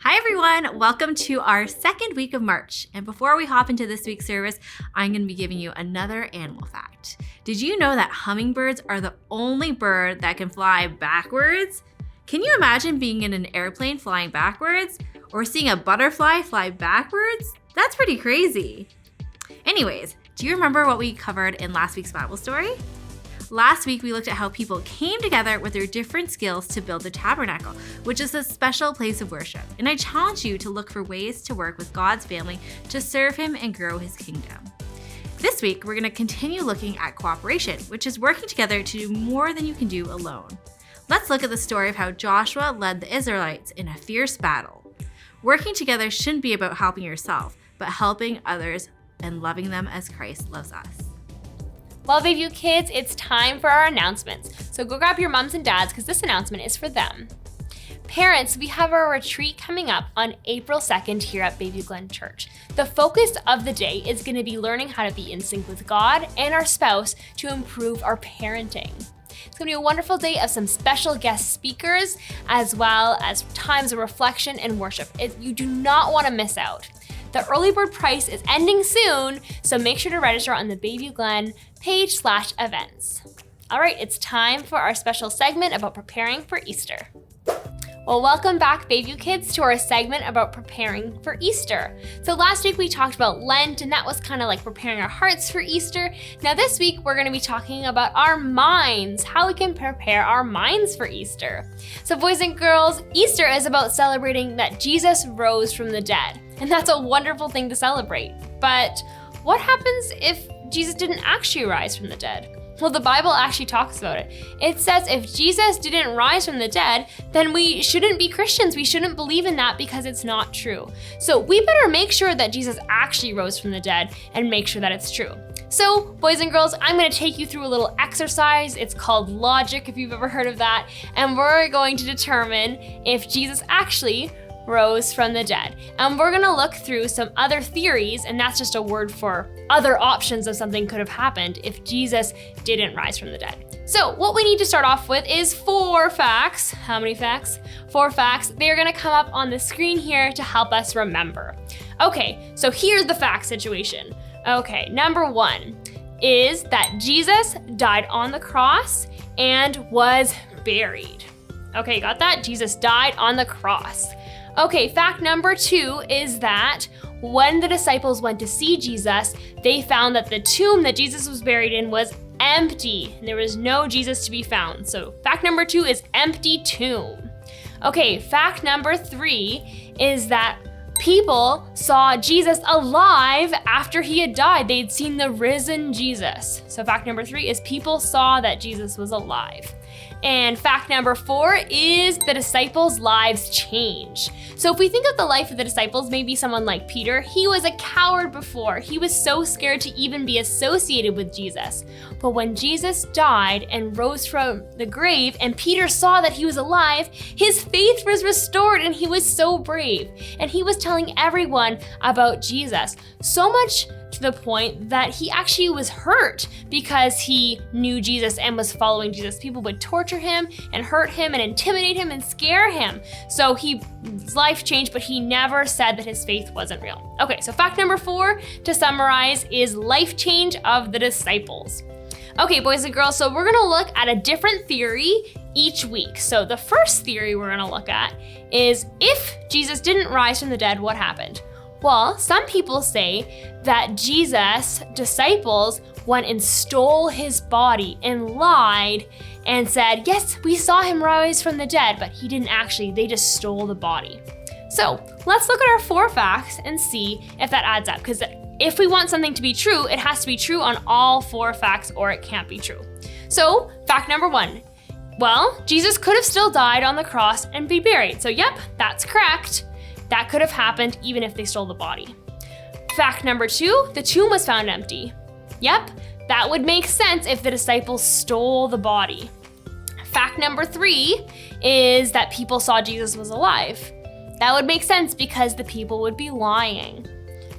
Hi everyone, welcome to our second week of March. And before we hop into this week's service, I'm going to be giving you another animal fact. Did you know that hummingbirds are the only bird that can fly backwards? Can you imagine being in an airplane flying backwards? Or seeing a butterfly fly backwards? That's pretty crazy. Anyways, do you remember what we covered in last week's Bible story? Last week, we looked at how people came together with their different skills to build the tabernacle, which is a special place of worship. And I challenge you to look for ways to work with God's family to serve Him and grow His kingdom. This week, we're going to continue looking at cooperation, which is working together to do more than you can do alone. Let's look at the story of how Joshua led the Israelites in a fierce battle. Working together shouldn't be about helping yourself, but helping others and loving them as Christ loves us. Well, Bayview Kids, it's time for our announcements. So go grab your moms and dads because this announcement is for them. Parents, we have our retreat coming up on April 2nd here at Bayview Glen Church. The focus of the day is going to be learning how to be in sync with God and our spouse to improve our parenting. It's going to be a wonderful day of some special guest speakers as well as times of reflection and worship. You do not want to miss out. The early bird price is ending soon, so make sure to register on the Bayview Glen page/events. All right, it's time for our special segment about preparing for Easter. Well, welcome back, Bayview Kids, to our segment about preparing for Easter. So last week we talked about Lent, and that was kind of like preparing our hearts for Easter. Now this week we're going to be talking about our minds, how we can prepare our minds for Easter. So boys and girls, Easter is about celebrating that Jesus rose from the dead. And that's a wonderful thing to celebrate. But what happens if Jesus didn't actually rise from the dead? Well, the Bible actually talks about it. It says if Jesus didn't rise from the dead, then we shouldn't be Christians. We shouldn't believe in that because it's not true. So we better make sure that Jesus actually rose from the dead and make sure that it's true. So, boys and girls, I'm going to take you through a little exercise. It's called logic, if you've ever heard of that. And we're going to determine if Jesus actually rose from the dead. And we're gonna look through some other theories, and that's just a word for other options of something could have happened if Jesus didn't rise from the dead. So what we need to start off with is 4 facts. How many facts? 4 facts. They're gonna come up on the screen here to help us remember. Okay, so here's the fact situation. Okay, number 1 is that Jesus died on the cross and was buried. Okay, got that? Jesus died on the cross. Okay, fact number 2 is that when the disciples went to see Jesus, they found that the tomb that Jesus was buried in was empty. There was no Jesus to be found. So fact number 2 is empty tomb. Okay, fact number 3 is that people saw Jesus alive after he had died. They'd seen the risen Jesus. So fact number 3 is people saw that Jesus was alive. And fact number 4 is the disciples' lives changed. So if we think of the life of the disciples, maybe someone like Peter, he was a coward before. He was so scared to even be associated with Jesus. But when Jesus died and rose from the grave and Peter saw that he was alive, his faith was restored and he was so brave. And he was telling everyone about Jesus. So much to the point that he actually was hurt because he knew Jesus and was following Jesus. People would torture him and hurt him and intimidate him and scare him. So his life changed, but he never said that his faith wasn't real. Okay, so fact number 4 to summarize is life change of the disciples. Okay, boys and girls, so we're gonna look at a different theory each week. So the first theory we're gonna look at is if Jesus didn't rise from the dead, what happened? Well, some people say that Jesus' disciples went and stole his body and lied and said, yes, we saw him rise from the dead, but he didn't actually, they just stole the body. So let's look at our 4 facts and see if that adds up, because if we want something to be true, it has to be true on all 4 facts or it can't be true. So fact number 1, well, Jesus could have still died on the cross and be buried. So yep, that's correct. That could have happened even if they stole the body. Fact number 2, the tomb was found empty. Yep, that would make sense if the disciples stole the body. Fact number 3 is that people saw Jesus was alive. That would make sense because the people would be lying.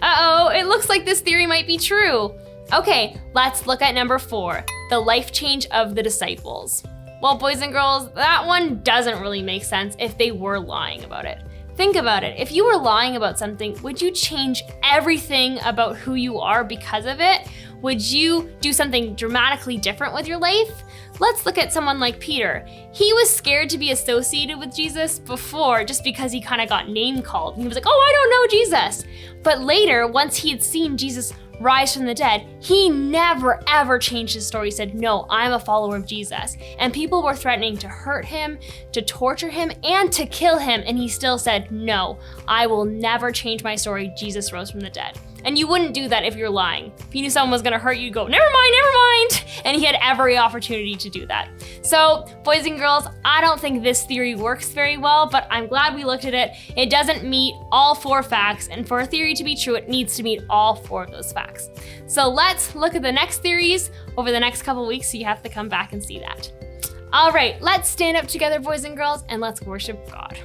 Uh-oh, it looks like this theory might be true. Okay, let's look at number 4, the life change of the disciples. Well, boys and girls, that one doesn't really make sense if they were lying about it. Think about it. If you were lying about something, would you change everything about who you are because of it? Would you do something dramatically different with your life? Let's look at someone like Peter. He was scared to be associated with Jesus before just because he kind of got name called. And he was like, oh, I don't know Jesus. But later, once he had seen Jesus rise from the dead, he never ever changed his story. He said, no, I'm a follower of Jesus. And people were threatening to hurt him, to torture him, and to kill him. And he still said, no, I will never change my story. Jesus rose from the dead. And you wouldn't do that if you're lying. If you knew someone was gonna hurt you, you'd go, never mind. And he had every opportunity to do that. So, boys and girls, I don't think this theory works very well, but I'm glad we looked at it. It doesn't meet all 4 facts, and for a theory to be true, it needs to meet all 4 of those facts. So let's look at the next theories over the next couple weeks, so you have to come back and see that. All right, let's stand up together, boys and girls, and let's worship God.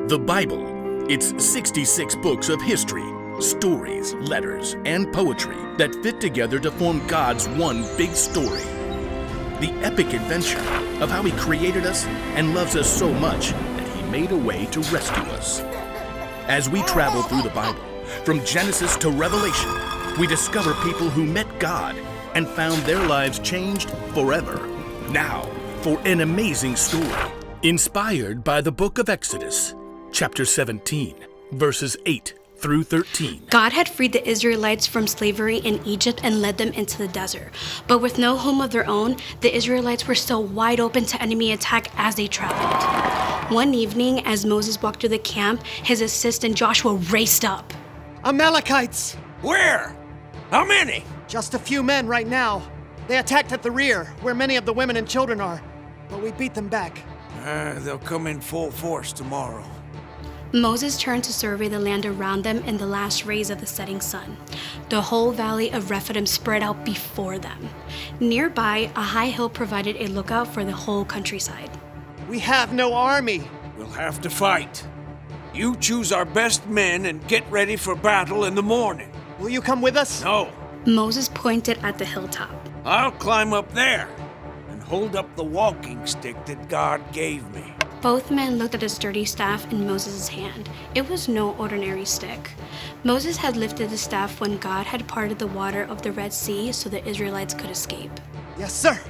The Bible. It's 66 books of history, stories, letters, and poetry that fit together to form God's one big story. The epic adventure of how He created us and loves us so much that He made a way to rescue us. As we travel through the Bible, from Genesis to Revelation, we discover people who met God and found their lives changed forever. Now, for an amazing story, inspired by the book of Exodus, chapter 17, verses 8 through 13. God had freed the Israelites from slavery in Egypt and led them into the desert. But with no home of their own, the Israelites were still wide open to enemy attack as they traveled. One evening, as Moses walked through the camp, his assistant Joshua raced up. Amalekites! Where? How many? Just a few men right now. They attacked at the rear, where many of the women and children are. But we beat them back. They'll come in full force tomorrow. Moses turned to survey the land around them in the last rays of the setting sun. The whole valley of Rephidim spread out before them. Nearby, a high hill provided a lookout for the whole countryside. We have no army. We'll have to fight. You choose our best men and get ready for battle in the morning. Will you come with us? No, Moses pointed at the hilltop. I'll climb up there and hold up the walking stick that God gave me. Both men looked at the sturdy staff in Moses' hand. It was no ordinary stick. Moses had lifted the staff when God had parted the water of the Red Sea so the Israelites could escape. Yes, sir.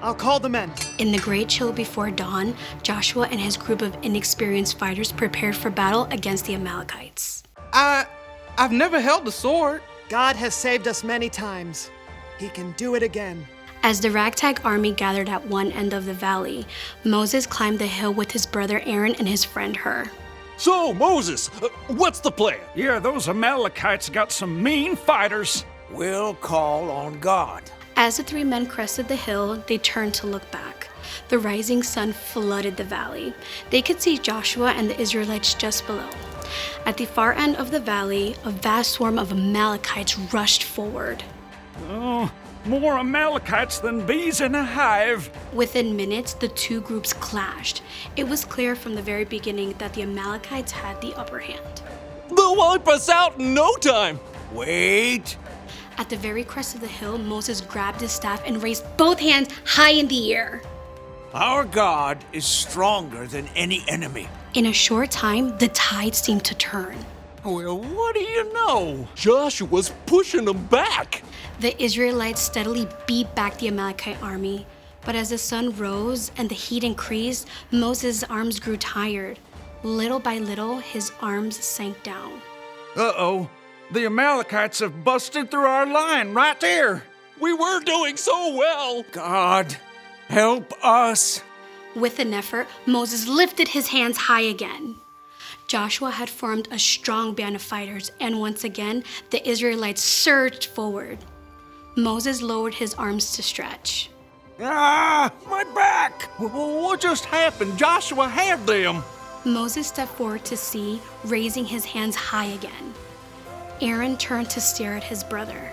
I'll call the men. In the great chill before dawn, Joshua and his group of inexperienced fighters prepared for battle against the Amalekites. I've never held a sword. God has saved us many times. He can do it again. As the ragtag army gathered at one end of the valley, Moses climbed the hill with his brother Aaron and his friend Hur. So, Moses, what's the plan? Yeah, those Amalekites got some mean fighters. We'll call on God. As the three men crested the hill, they turned to look back. The rising sun flooded the valley. They could see Joshua and the Israelites just below. At the far end of the valley, a vast swarm of Amalekites rushed forward. Oh, more Amalekites than bees in a hive. Within minutes, the two groups clashed. It was clear from the very beginning that the Amalekites had the upper hand. They'll wipe us out in no time. Wait. At the very crest of the hill, Moses grabbed his staff and raised both hands high in the air. Our God is stronger than any enemy. In a short time, the tide seemed to turn. Well, what do you know? Joshua's pushing them back. The Israelites steadily beat back the Amalekite army. But as the sun rose and the heat increased, Moses' arms grew tired. Little by little, his arms sank down. Uh-oh, the Amalekites have busted through our line right there. We were doing so well. God, help us. With an effort, Moses lifted his hands high again. Joshua had formed a strong band of fighters, and once again, the Israelites surged forward. Moses lowered his arms to stretch. Ah, my back! What just happened? Joshua had them. Moses stepped forward to see, raising his hands high again. Aaron turned to stare at his brother.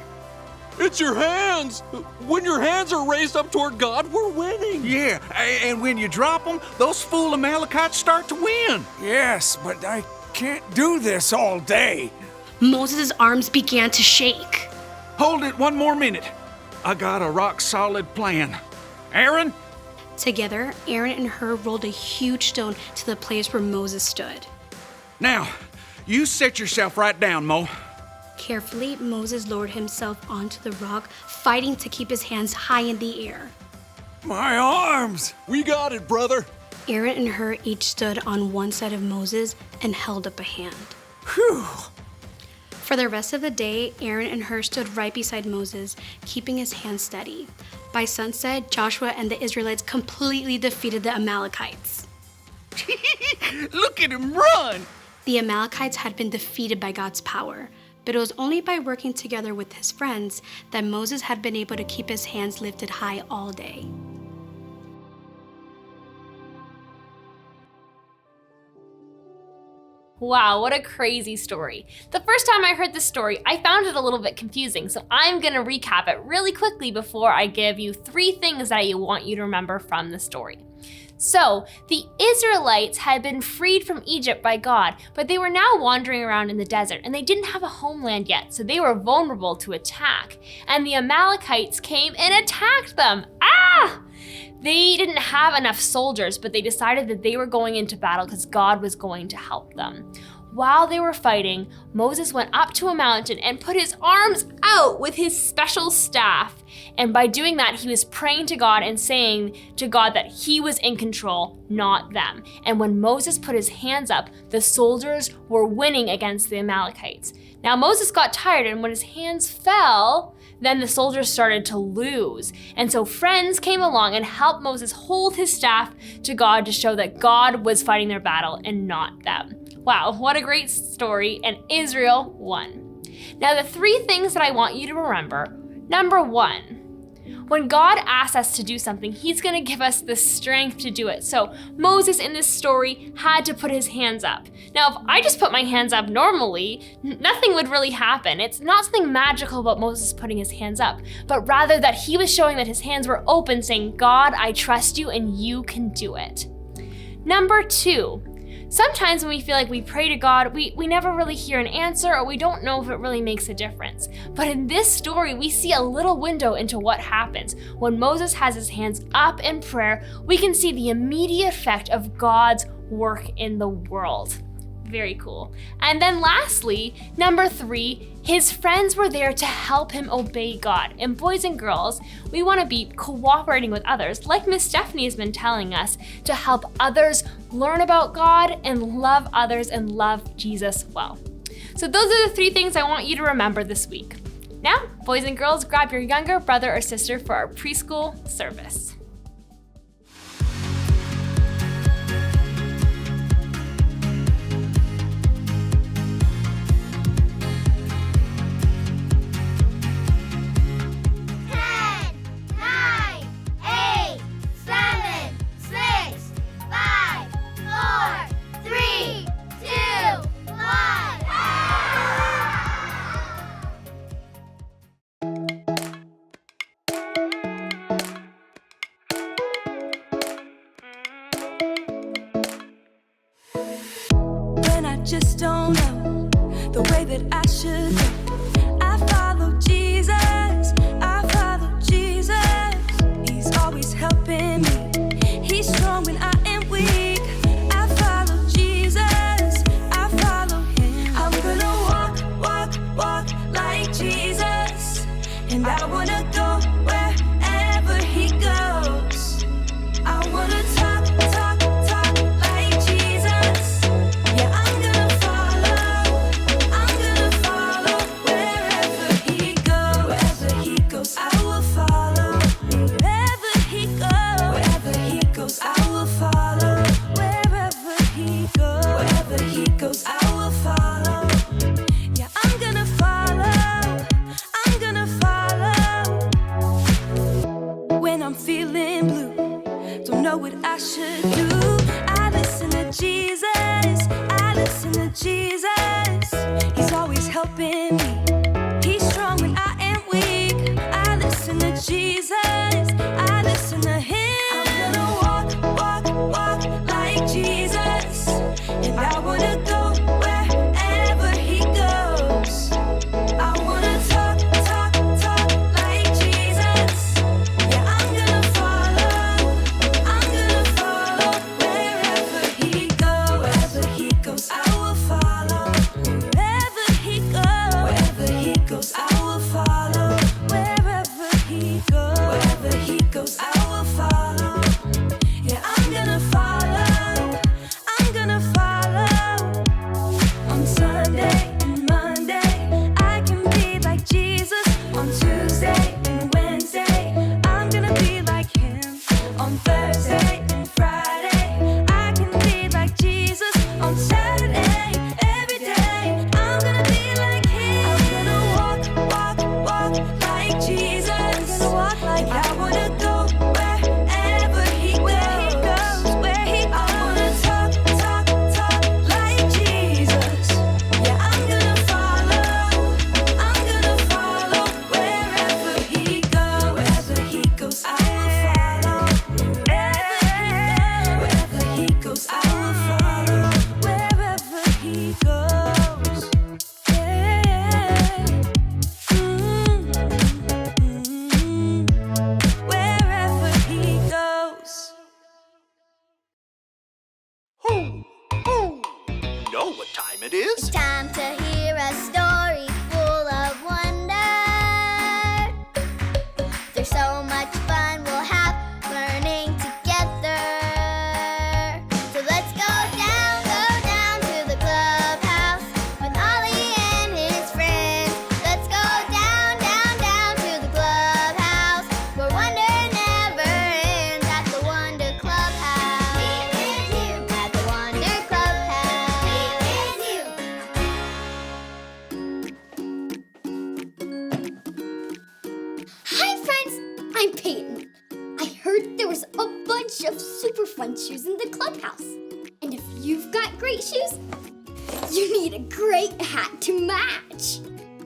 It's your hands. When your hands are raised up toward God, we're winning. Yeah, and when you drop them, those fool Amalekites start to win. Yes, but I can't do this all day. Moses' arms began to shake. Hold it one more minute. I got a rock-solid plan. Aaron? Together, Aaron and Hur rolled a huge stone to the place where Moses stood. Now, you set yourself right down, Mo. Carefully, Moses lowered himself onto the rock, fighting to keep his hands high in the air. My arms! We got it, brother. Aaron and Hur each stood on one side of Moses and held up a hand. Whew! For the rest of the day, Aaron and Hur stood right beside Moses, keeping his hands steady. By sunset, Joshua and the Israelites completely defeated the Amalekites. Look at him run! The Amalekites had been defeated by God's power, but it was only by working together with his friends that Moses had been able to keep his hands lifted high all day. Wow, what a crazy story. The first time I heard this story, I found it a little bit confusing, so I'm gonna recap it really quickly before I give you 3 things that I want you to remember from the story. So, the Israelites had been freed from Egypt by God, but they were now wandering around in the desert, and they didn't have a homeland yet, so they were vulnerable to attack. And the Amalekites came and attacked them. Ah! They didn't have enough soldiers, but they decided that they were going into battle because God was going to help them. While they were fighting, Moses went up to a mountain and put his arms out with his special staff. And by doing that, he was praying to God and saying to God that he was in control, not them. And when Moses put his hands up, the soldiers were winning against the Amalekites. Now Moses got tired, and when his hands fell, then the soldiers started to lose. And so friends came along and helped Moses hold his staff to God to show that God was fighting their battle and not them. Wow, what a great story, and Israel won. Now the 3 things that I want you to remember. Number 1, when God asks us to do something, he's gonna give us the strength to do it. So Moses in this story had to put his hands up. Now, if I just put my hands up normally, nothing would really happen. It's not something magical about Moses putting his hands up, but rather that he was showing that his hands were open, saying, God, I trust you and you can do it. Number 2, sometimes when we feel like we pray to God, we never really hear an answer, or we don't know if it really makes a difference. But in this story, we see a little window into what happens. When Moses has his hands up in prayer, we can see the immediate effect of God's work in the world. Very cool. And then lastly, number 3, his friends were there to help him obey God. And boys and girls, we want to be cooperating with others, like Miss Stephanie has been telling us, to help others learn about God and love others and love Jesus well. So those are the 3 things I want you to remember this week. Now, boys and girls, grab your younger brother or sister for our preschool service. Just don't know the way that I should go. I follow Jesus, I follow Jesus. He's always helping me. He's strong when I am weak. I follow Jesus, I follow him. I'm gonna walk like Jesus. And I wanna go wherever he goes. I wanna talk like Jesus. Yeah, I'm gonna follow wherever he goes. Wherever he goes, I will follow. Wherever he goes, I will follow. Wherever he goes, I will follow. Yeah, I'm gonna follow. When I'm feeling blue, don't know what I should do. I listen to Jesus. He's always helping me. He's strong when I am weak. I listen to Jesus. I listen to him. I'm gonna walk like Jesus. And I wanna go wherever he goes. I wanna talk like Jesus. Yeah, I'm gonna follow wherever he goes. I will follow. Wherever he goes, I will follow. Wherever he goes. know what time it is. It's time to hear a story full of wonder. There's so much fun we'll have learning together. So let's go down to the clubhouse with Ollie and his friends. Let's go down to the clubhouse where wonder never ends at the Wonder Clubhouse. Me and you at the Wonder Clubhouse. Me and you. Hi friends, I'm Peyton. I heard there was a bunch of super fun shoes in the clubhouse. And if you've got great shoes, you need a great hat to match.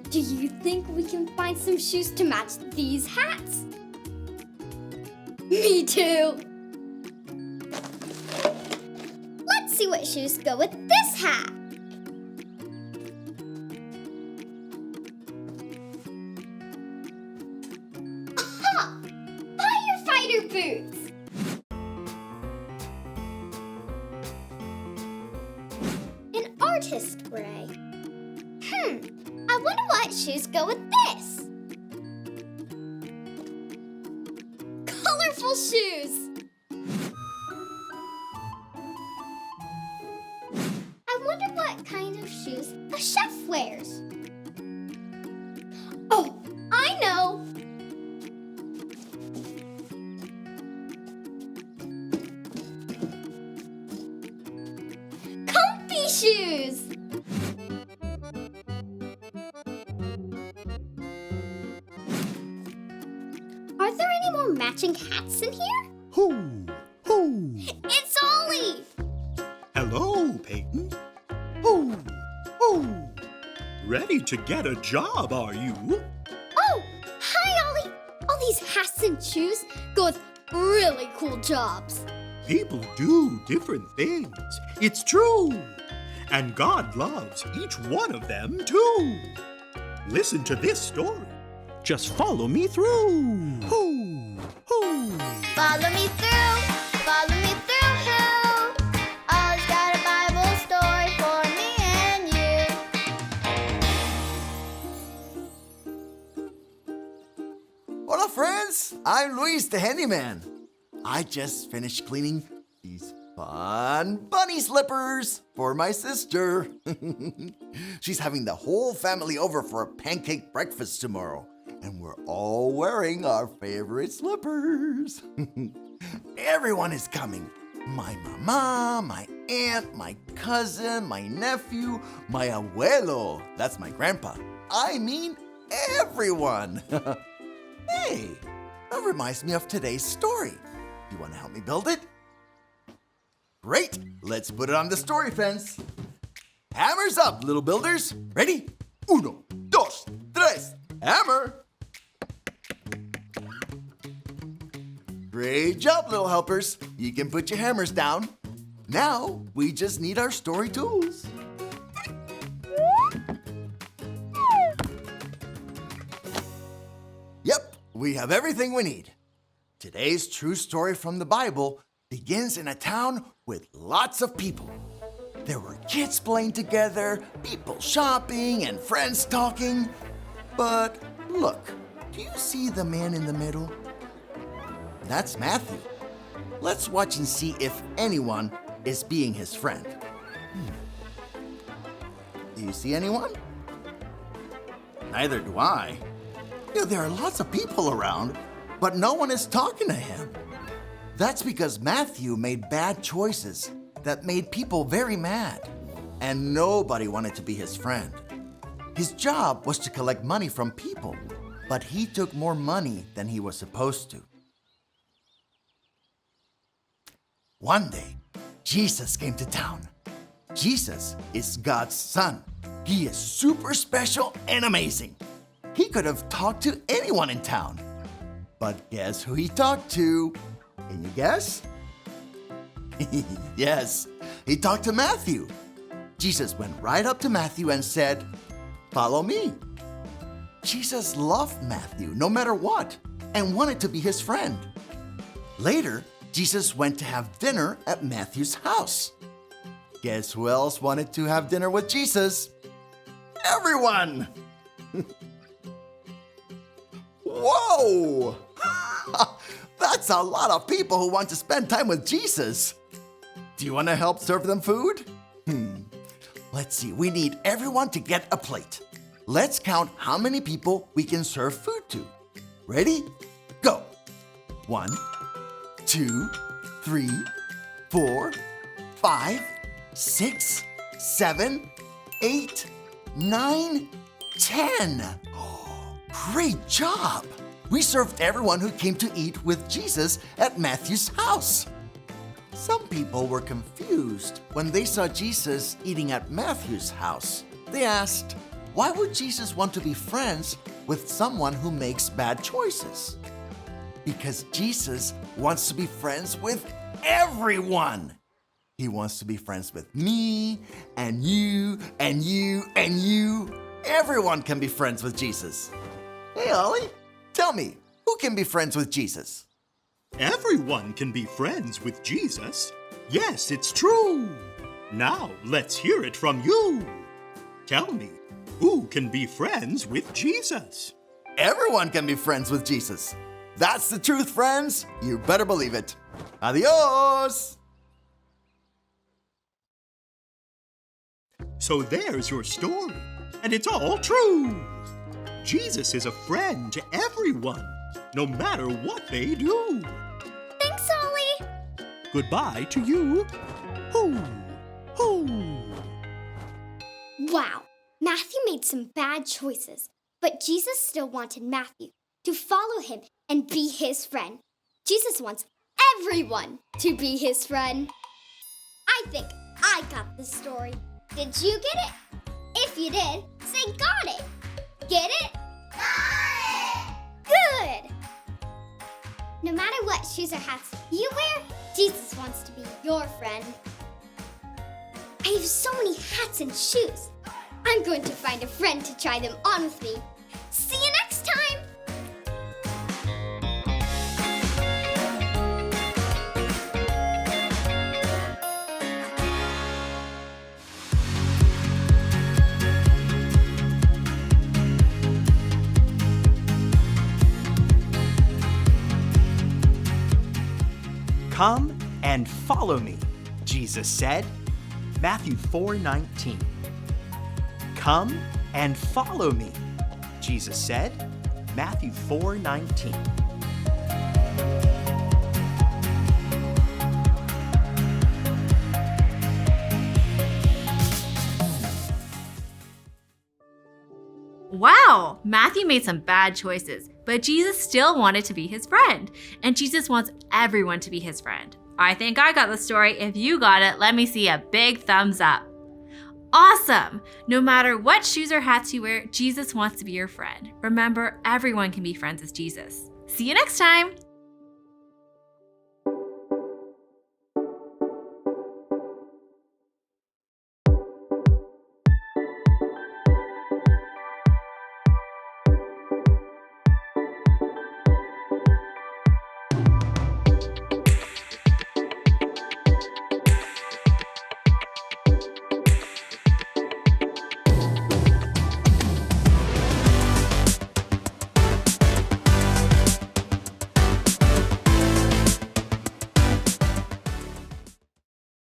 Do you think we can find some shoes to match these hats? Me too. Let's see what shoes go with this hat. Aha! Firefighter boots. An artist gray. I wonder what shoes go with this. Colorful shoes. I wonder what kind of shoes a chef wears. Oh, I know. Comfy shoes. Are there any more matching hats in here? Hoo! It's Ollie! Hello, Peyton. Hoo! Ready to get a job, are you? Oh, hi, Ollie! All these hats and shoes go with really cool jobs. People do different things. It's true. And God loves each one of them, too. Listen to this story. Just follow me through. Hoo! Follow me through, follow me through, who? Ollie's got a Bible story for me and you. Hola, friends. I'm Luis, the handyman. I just finished cleaning these fun bunny slippers for my sister. She's having the whole family over for a pancake breakfast tomorrow, and we're all wearing our favorite slippers. Everyone is coming. My mama, my aunt, my cousin, my nephew, my abuelo. That's my grandpa. I mean, everyone. Hey, that reminds me of today's story. You want to help me build it? Great, let's put it on the story fence. Hammers up, little builders. Ready? Uno, dos, tres, hammer. Great job, little helpers. You can put your hammers down. Now, we just need our story tools. Yep, we have everything we need. Today's true story from the Bible begins in a town with lots of people. There were kids playing together, people shopping, and friends talking. But look, do you see the man in the middle? That's Matthew. Let's watch and see if anyone is being his friend. Do you see anyone? Neither do I. There are lots of people around, but no one is talking to him. That's because Matthew made bad choices that made people very mad, and nobody wanted to be his friend. His job was to collect money from people, but he took more money than he was supposed to. One day, Jesus came to town. Jesus is God's son. He is super special and amazing. He could have talked to anyone in town. But guess who he talked to? Can you guess? Yes, he talked to Matthew. Jesus went right up to Matthew and said, "Follow me." Jesus loved Matthew no matter what and wanted to be his friend. Later, Jesus went to have dinner at Matthew's house. Guess who else wanted to have dinner with Jesus? Everyone! Whoa! That's a lot of people who want to spend time with Jesus. Do you want to help serve them food? Let's see, we need everyone to get a plate. Let's count how many people we can serve food to. Ready? Go. 1, 2, 3, 4, 5, 6, 7, 8, 9, 10. Great job! We served everyone who came to eat with Jesus at Matthew's house. Some people were confused when they saw Jesus eating at Matthew's house. They asked, why would Jesus want to be friends with someone who makes bad choices? Because Jesus wants to be friends with everyone. He wants to be friends with me, and you, and you, and you. Everyone can be friends with Jesus. Hey, Ollie, tell me, who can be friends with Jesus? Everyone can be friends with Jesus. Yes, it's true. Now, let's hear it from you. Tell me, who can be friends with Jesus? Everyone can be friends with Jesus. That's the truth, friends. You better believe it. Adios! So there's your story, and it's all true. Jesus is a friend to everyone, no matter what they do. Thanks, Ollie. Goodbye to you. Hoo, hoo. Wow, Matthew made some bad choices, but Jesus still wanted Matthew to follow him and be his friend. Jesus wants everyone to be his friend. I think I got the story. Did you get it? If you did, say got it. Get it? Got it! Good! No matter what shoes or hats you wear, Jesus wants to be your friend. I have so many hats and shoes. I'm going to find a friend to try them on with me. See you next time! Come and follow me, Jesus said. Matthew 4:19. Come and follow me, Jesus said. Matthew 4:19. Wow, Matthew made some bad choices, but Jesus still wanted to be his friend. And Jesus wants everyone to be his friend. I think I got the story. If you got it, let me see a big thumbs up. Awesome! No matter what shoes or hats you wear, Jesus wants to be your friend. Remember, everyone can be friends with Jesus. See you next time!